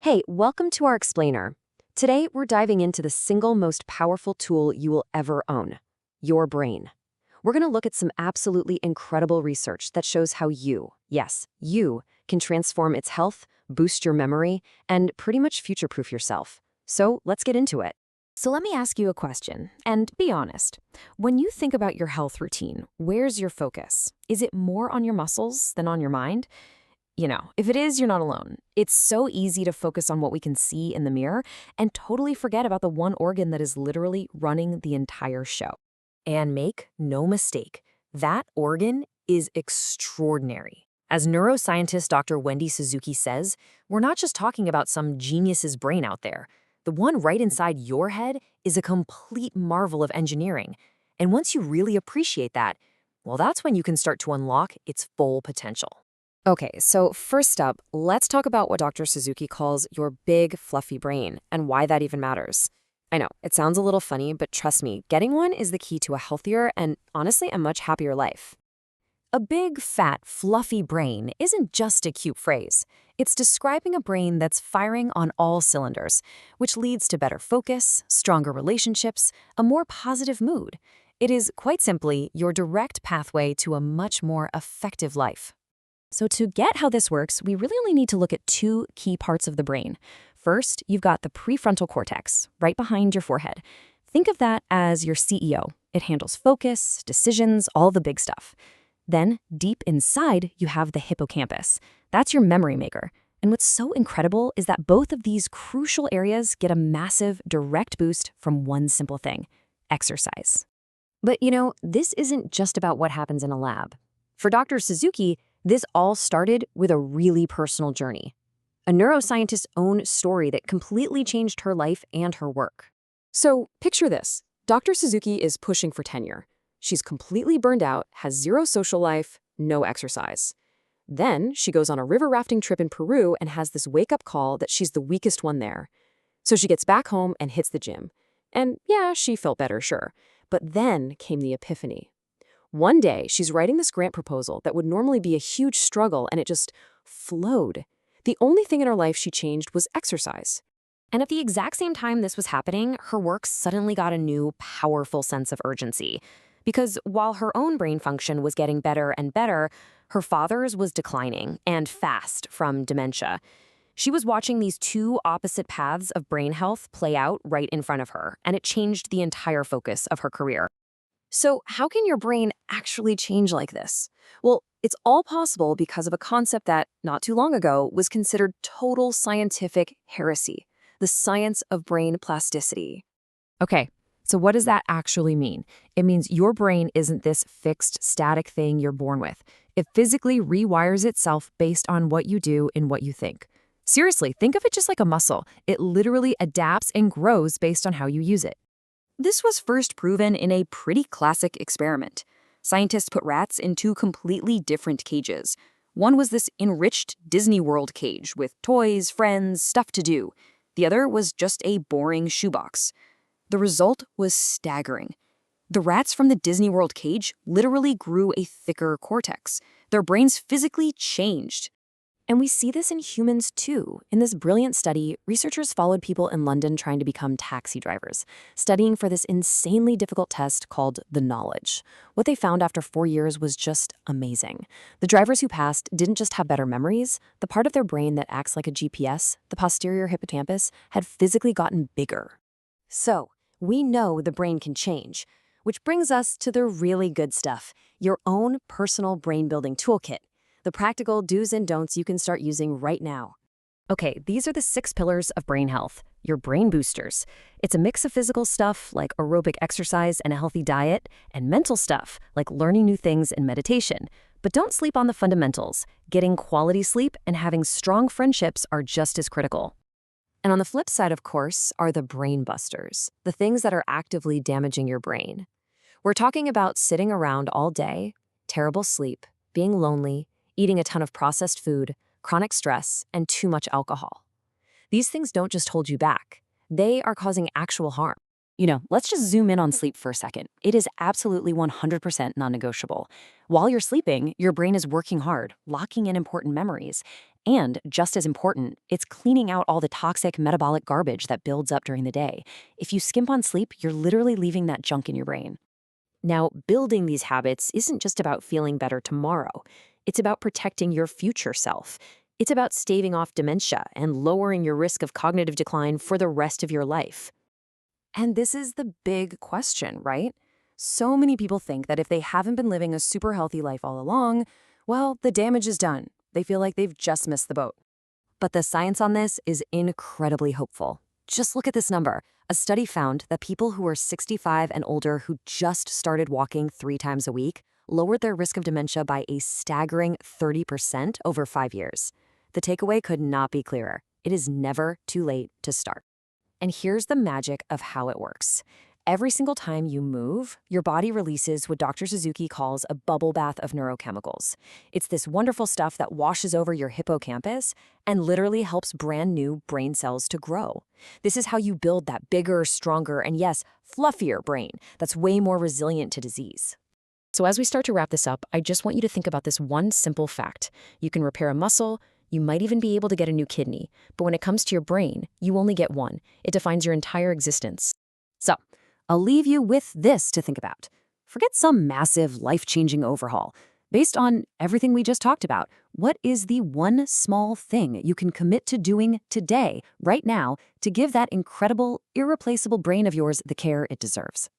Hey, welcome to our explainer. Today, we're diving into the single most powerful tool you will ever own, your brain. We're going to look at some absolutely incredible research that shows how you, yes, you, can transform its health, boost your memory, and pretty much future-proof yourself. So let's get into it. So let me ask you a question, and be honest. When you think about your health routine, where's your focus? Is it more on your muscles than on your mind? If it is, you're not alone. It's so easy to focus on what we can see in the mirror and totally forget about the one organ that is literally running the entire show. And make no mistake, that organ is extraordinary. As neuroscientist Dr. Wendy Suzuki says, we're not just talking about some genius's brain out there. The one right inside your head is a complete marvel of engineering. And once you really appreciate that, well, that's when you can start to unlock its full potential. Okay, so first up, let's talk about what Dr. Suzuki calls your big, fluffy brain and why that even matters. I know, it sounds a little funny, but trust me, getting one is the key to a healthier and, honestly, a much happier life. A big, fat, fluffy brain isn't just a cute phrase. It's describing a brain that's firing on all cylinders, which leads to better focus, stronger relationships, a more positive mood. It is, quite simply, your direct pathway to a much more effective life. So to get how this works, we really only need to look at two key parts of the brain. First, you've got the prefrontal cortex, right behind your forehead. Think of that as your CEO. It handles focus, decisions, all the big stuff. Then, deep inside, you have the hippocampus. That's your memory maker. And what's so incredible is that both of these crucial areas get a massive, direct boost from one simple thing: exercise. But this isn't just about what happens in a lab. For Dr. Suzuki, this all started with a really personal journey, a neuroscientist's own story that completely changed her life and her work. So picture this. Dr. Suzuki is pushing for tenure. She's completely burned out, has zero social life, no exercise. Then she goes on a river rafting trip in Peru and has this wake-up call that she's the weakest one there. So she gets back home and hits the gym. And yeah, she felt better, sure. But then came the epiphany. One day, she's writing this grant proposal that would normally be a huge struggle, and it just flowed. The only thing in her life she changed was exercise. And at the exact same time this was happening, her work suddenly got a new, powerful sense of urgency. Because while her own brain function was getting better and better, her father's was declining, and fast, from dementia. She was watching these two opposite paths of brain health play out right in front of her, and it changed the entire focus of her career. So how can your brain actually change like this? Well, it's all possible because of a concept that, not too long ago, was considered total scientific heresy: the science of brain plasticity. Okay, so what does that actually mean? It means your brain isn't this fixed, static thing you're born with. It physically rewires itself based on what you do and what you think. Seriously, think of it just like a muscle. It literally adapts and grows based on how you use it. This was first proven in a pretty classic experiment. Scientists put rats in two completely different cages. One was this enriched Disney World cage with toys, friends, stuff to do. The other was just a boring shoebox. The result was staggering. The rats from the Disney World cage literally grew a thicker cortex. Their brains physically changed. And we see this in humans too. In this brilliant study, researchers followed people in London trying to become taxi drivers, studying for this insanely difficult test called the knowledge. What they found after 4 years was just amazing. The drivers who passed didn't just have better memories. The part of their brain that acts like a GPS, the posterior hippocampus, had physically gotten bigger. So, we know the brain can change, which brings us to the really good stuff: your own personal brain-building toolkit. The practical do's and don'ts you can start using right now. Okay, these are the 6 pillars of brain health, your brain boosters. It's a mix of physical stuff like aerobic exercise and a healthy diet, and mental stuff like learning new things and meditation. But don't sleep on the fundamentals. Getting quality sleep and having strong friendships are just as critical. And on the flip side, of course, are the brain busters, the things that are actively damaging your brain. We're talking about sitting around all day, terrible sleep, being lonely, eating a ton of processed food, chronic stress, and too much alcohol. These things don't just hold you back. They are causing actual harm. Let's just zoom in on sleep for a second. It is absolutely 100% non-negotiable. While you're sleeping, your brain is working hard, locking in important memories. And just as important, it's cleaning out all the toxic metabolic garbage that builds up during the day. If you skimp on sleep, you're literally leaving that junk in your brain. Now, building these habits isn't just about feeling better tomorrow. It's about protecting your future self. It's about staving off dementia and lowering your risk of cognitive decline for the rest of your life. And this is the big question, right? So many people think that if they haven't been living a super healthy life all along, well, the damage is done. They feel like they've just missed the boat. But the science on this is incredibly hopeful. Just look at this number. A study found that people who are 65 and older who just started walking 3 times a week lowered their risk of dementia by a staggering 30% over 5 years. The takeaway could not be clearer. It is never too late to start. And here's the magic of how it works. Every single time you move, your body releases what Dr. Suzuki calls a bubble bath of neurochemicals. It's this wonderful stuff that washes over your hippocampus and literally helps brand new brain cells to grow. This is how you build that bigger, stronger, and yes, fluffier brain that's way more resilient to disease. So as we start to wrap this up, I just want you to think about this one simple fact. You can repair a muscle, you might even be able to get a new kidney, but when it comes to your brain, you only get one. It defines your entire existence. So, I'll leave you with this to think about. Forget some massive, life-changing overhaul. Based on everything we just talked about, what is the one small thing you can commit to doing today, right now, to give that incredible, irreplaceable brain of yours the care it deserves?